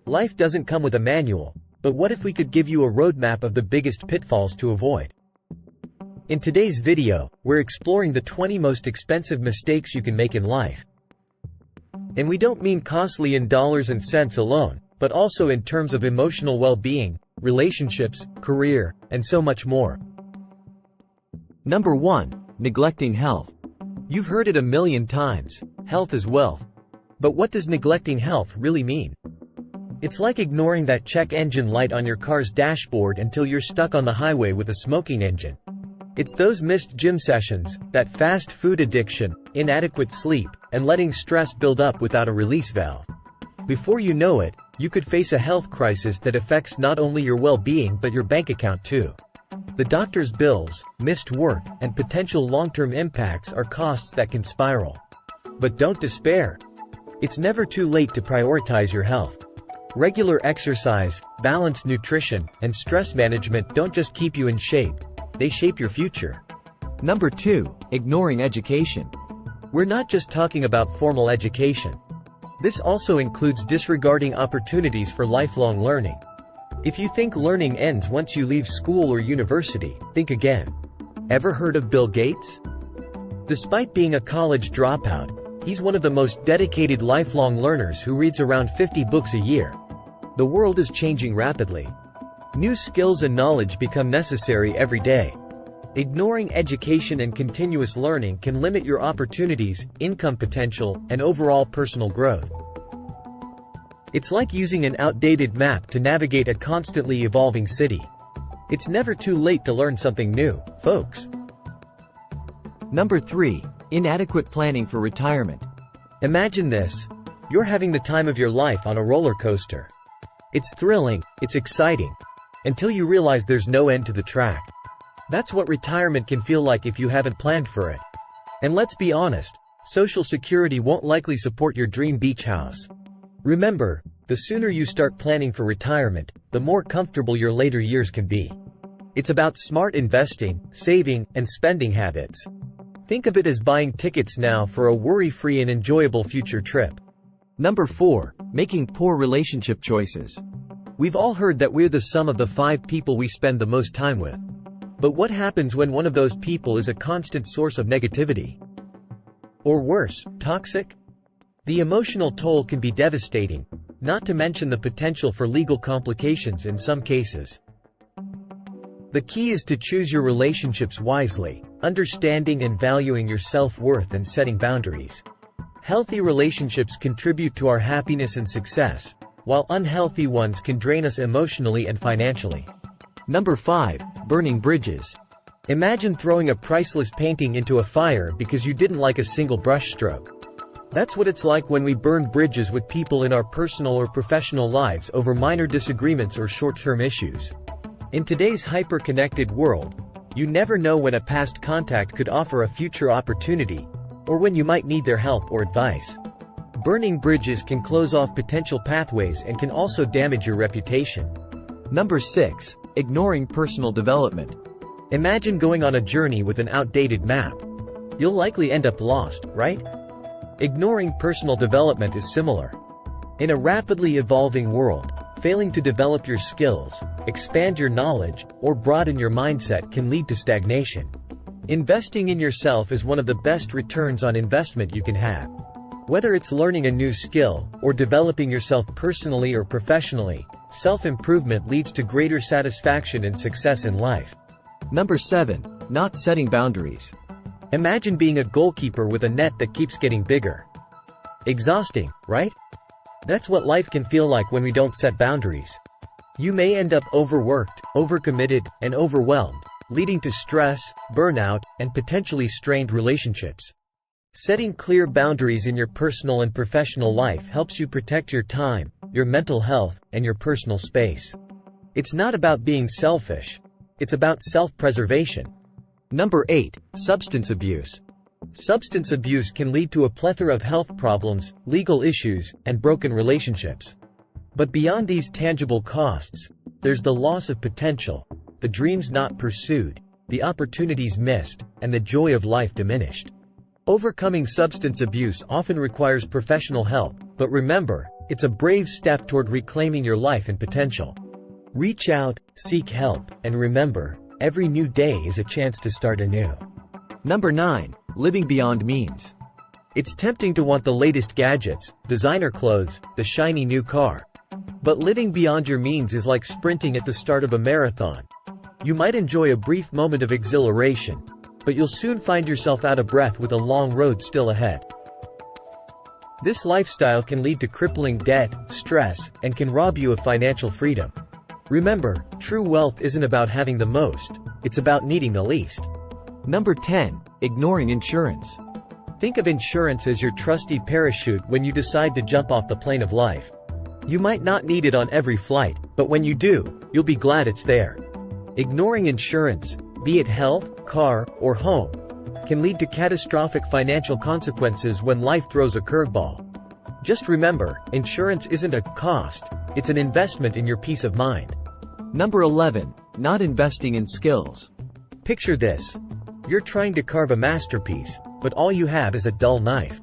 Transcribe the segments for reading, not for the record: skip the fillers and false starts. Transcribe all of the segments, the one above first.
Life doesn't come with a manual, but what if we could give you a roadmap of the biggest pitfalls to avoid? In today's video, we're exploring the 20 most expensive mistakes you can make in life. And we don't mean costly in dollars and cents alone, but also in terms of emotional well-being, relationships, career, and so much more. Number 1. Neglecting health. You've heard it a million times, health is wealth. But what does neglecting health really mean? It's like ignoring that check engine light on your car's dashboard until you're stuck on the highway with a smoking engine. It's those missed gym sessions, that fast food addiction, inadequate sleep, and letting stress build up without a release valve. Before you know it, you could face a health crisis that affects not only your well-being but your bank account too. The doctor's bills, missed work, and potential long-term impacts are costs that can spiral. But don't despair. It's never too late to prioritize your health. Regular exercise, balanced nutrition, and stress management don't just keep you in shape, they shape your future. Number 2. Ignoring education. We're not just talking about formal education. This also includes disregarding opportunities for lifelong learning. If you think learning ends once you leave school or university, think again. Ever heard of Bill Gates? Despite being a college dropout, he's one of the most dedicated lifelong learners who reads around 50 books a year. The world is changing rapidly. New skills and knowledge become necessary every day. Ignoring education and continuous learning can limit your opportunities, income potential, and overall personal growth. It's like using an outdated map to navigate a constantly evolving city. It's never too late to learn something new, folks. Number 3. Inadequate planning for retirement. Imagine this. You're having the time of your life on a roller coaster. It's thrilling, it's exciting, until you realize there's no end to the track. That's what retirement can feel like if you haven't planned for it. And let's be honest, Social Security won't likely support your dream beach house. Remember, the sooner you start planning for retirement, the more comfortable your later years can be. It's about smart investing, saving, and spending habits. Think of it as buying tickets now for a worry-free and enjoyable future trip. Number 4. Making poor relationship choices. We've all heard that we're the sum of the 5 people we spend the most time with. But what happens when one of those people is a constant source of negativity? Or worse, toxic? The emotional toll can be devastating, not to mention the potential for legal complications in some cases. The key is to choose your relationships wisely, understanding and valuing your self-worth and setting boundaries. Healthy relationships contribute to our happiness and success, while unhealthy ones can drain us emotionally and financially. Number 5. Burning bridges. Imagine throwing a priceless painting into a fire because you didn't like a single brushstroke. That's what it's like when we burn bridges with people in our personal or professional lives over minor disagreements or short-term issues. In today's hyper-connected world, you never know when a past contact could offer a future opportunity, or when you might need their help or advice. Burning bridges can close off potential pathways and can also damage your reputation. Number 6. Ignoring personal development. Imagine going on a journey with an outdated map. You'll likely end up lost, right? Ignoring personal development is similar. In a rapidly evolving world, failing to develop your skills, expand your knowledge, or broaden your mindset can lead to stagnation. Investing in yourself is one of the best returns on investment you can have. Whether it's learning a new skill, or developing yourself personally or professionally, self-improvement leads to greater satisfaction and success in life. Number 7. Not setting boundaries. Imagine being a goalkeeper with a net that keeps getting bigger. Exhausting, right? That's what life can feel like when we don't set boundaries. You may end up overworked, overcommitted, and overwhelmed, leading to stress, burnout, and potentially strained relationships. Setting clear boundaries in your personal and professional life helps you protect your time, your mental health, and your personal space. It's not about being selfish. It's about self-preservation. Number 8. Substance abuse. Substance abuse can lead to a plethora of health problems, legal issues, and broken relationships. But beyond these tangible costs, there's the loss of potential, the dreams not pursued, the opportunities missed, and the joy of life diminished. Overcoming substance abuse often requires professional help, but remember, It's a brave step toward reclaiming your life and potential. Reach out, seek help, and remember, every new day is a chance to start anew. Number 9. Living beyond means. It's tempting to want the latest gadgets, designer clothes, the shiny new car. But living beyond your means is like sprinting at the start of a marathon. You might enjoy a brief moment of exhilaration, but you'll soon find yourself out of breath with a long road still ahead. This lifestyle can lead to crippling debt, stress, and can rob you of financial freedom. Remember, true wealth isn't about having the most, it's about needing the least. Number 10. Ignoring insurance. Think of insurance as your trusty parachute when you decide to jump off the plane of life. You might not need it on every flight, but when you do, you'll be glad it's there. Ignoring insurance, be it health, car, or home, can lead to catastrophic financial consequences when life throws a curveball. Just remember, insurance isn't a cost, it's an investment in your peace of mind. Number 11. Not investing in skills. Picture this. You're trying to carve a masterpiece, but all you have is a dull knife.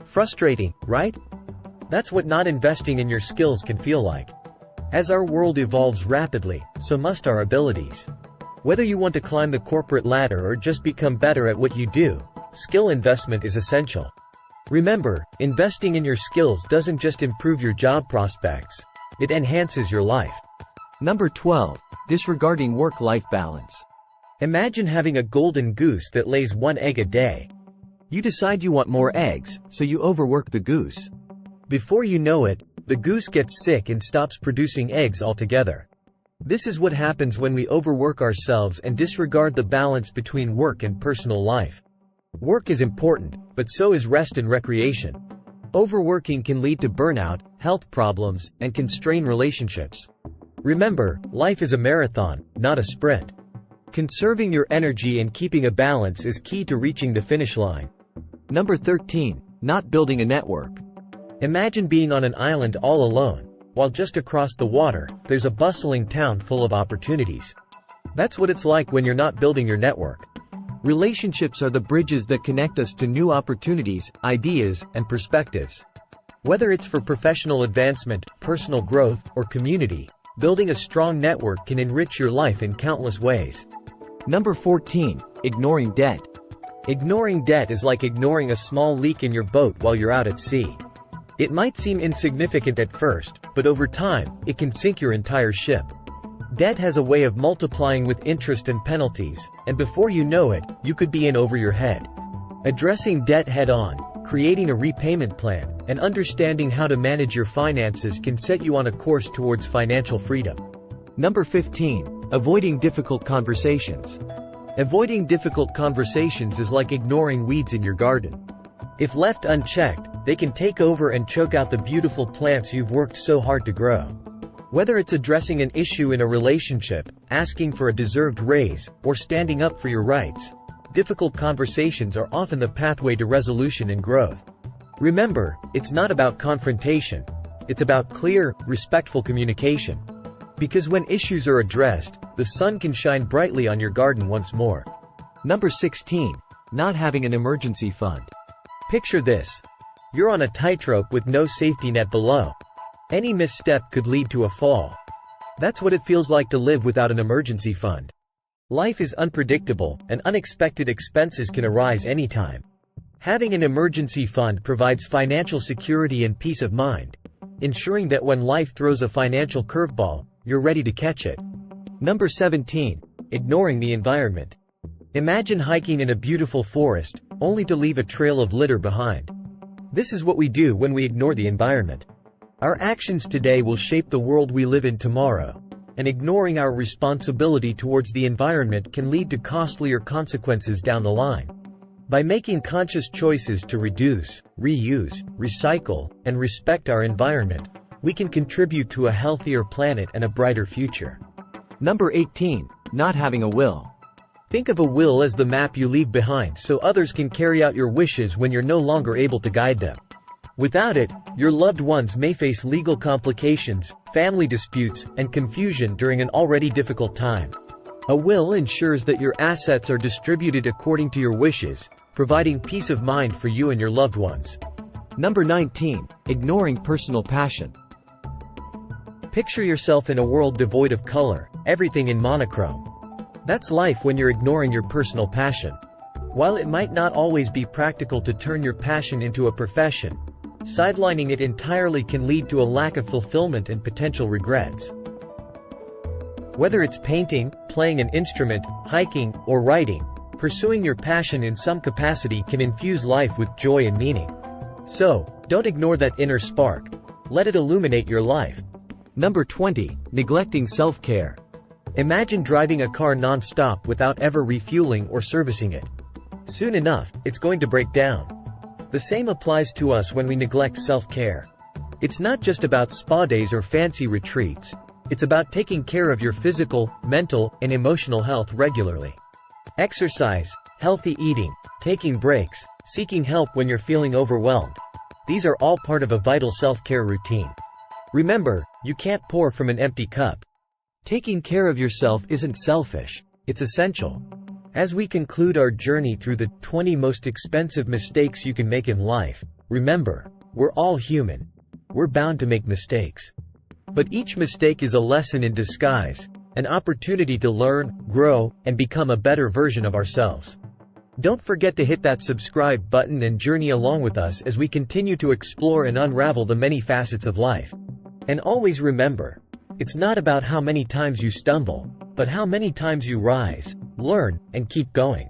Frustrating, right? That's what not investing in your skills can feel like. As our world evolves rapidly, so must our abilities. Whether you want to climb the corporate ladder or just become better at what you do, skill investment is essential. Remember, investing in your skills doesn't just improve your job prospects, it enhances your life. Number 12. Disregarding work-life balance. Imagine having a golden goose that lays 1 egg a day. You decide you want more eggs, so you overwork the goose. Before you know it, the goose gets sick and stops producing eggs altogether. This is what happens when we overwork ourselves and disregard the balance between work and personal life. Work is important, but so is rest and recreation. Overworking can lead to burnout, health problems, and can strain relationships. Remember, life is a marathon, not a sprint. Conserving your energy and keeping a balance is key to reaching the finish line. Number 13. Not building a network. Imagine being on an island all alone, while just across the water, there's a bustling town full of opportunities. That's what it's like when you're not building your network. Relationships are the bridges that connect us to new opportunities, ideas, and perspectives. Whether it's for professional advancement, personal growth, or community, building a strong network can enrich your life in countless ways. Number 14. Ignoring debt. Ignoring debt is like ignoring a small leak in your boat while you're out at sea. It might seem insignificant at first, but over time, it can sink your entire ship. Debt has a way of multiplying with interest and penalties, and before you know it, you could be in over your head. Addressing debt head-on, creating a repayment plan, and understanding how to manage your finances can set you on a course towards financial freedom. Number 15. Avoiding difficult conversations. Avoiding difficult conversations is like ignoring weeds in your garden. If left unchecked, they can take over and choke out the beautiful plants you've worked so hard to grow. Whether it's addressing an issue in a relationship, asking for a deserved raise, or standing up for your rights, difficult conversations are often the pathway to resolution and growth. Remember, it's not about confrontation. It's about clear, respectful communication. Because when issues are addressed, the sun can shine brightly on your garden once more. Number 16. Not having an emergency fund. Picture this. You're on a tightrope with no safety net below. Any misstep could lead to a fall. That's what it feels like to live without an emergency fund. Life is unpredictable, and unexpected expenses can arise anytime. Having an emergency fund provides financial security and peace of mind, ensuring that when life throws a financial curveball, you're ready to catch it. Number 17. Ignoring the environment. Imagine hiking in a beautiful forest, only to leave a trail of litter behind. This is what we do when we ignore the environment. Our actions today will shape the world we live in tomorrow, and ignoring our responsibility towards the environment can lead to costlier consequences down the line. By making conscious choices to reduce, reuse, recycle, and respect our environment, we can contribute to a healthier planet and a brighter future. Number 18. Not having a will. Think of a will as the map you leave behind so others can carry out your wishes when you're no longer able to guide them. Without it, your loved ones may face legal complications, family disputes, and confusion during an already difficult time. A will ensures that your assets are distributed according to your wishes, providing peace of mind for you and your loved ones. Number 19. Ignoring personal passion. Picture yourself in a world devoid of color, everything in monochrome. That's life when you're ignoring your personal passion. While it might not always be practical to turn your passion into a profession, sidelining it entirely can lead to a lack of fulfillment and potential regrets. Whether it's painting, playing an instrument, hiking, or writing, pursuing your passion in some capacity can infuse life with joy and meaning. So, don't ignore that inner spark. Let it illuminate your life. Number 20. Neglecting self-care. Imagine driving a car non-stop without ever refueling or servicing it. Soon enough, it's going to break down. The same applies to us when we neglect self-care. It's not just about spa days or fancy retreats. It's about taking care of your physical, mental, and emotional health regularly. Exercise, healthy eating, taking breaks, seeking help when you're feeling overwhelmed. These are all part of a vital self-care routine. Remember, you can't pour from an empty cup. Taking care of yourself isn't selfish, it's essential. As we conclude our journey through the 20 most expensive mistakes you can make in life, remember, we're all human. We're bound to make mistakes. But each mistake is a lesson in disguise, an opportunity to learn, grow, and become a better version of ourselves. Don't forget to hit that subscribe button and journey along with us as we continue to explore and unravel the many facets of life. And always remember, it's not about how many times you stumble, but how many times you rise, learn, and keep going.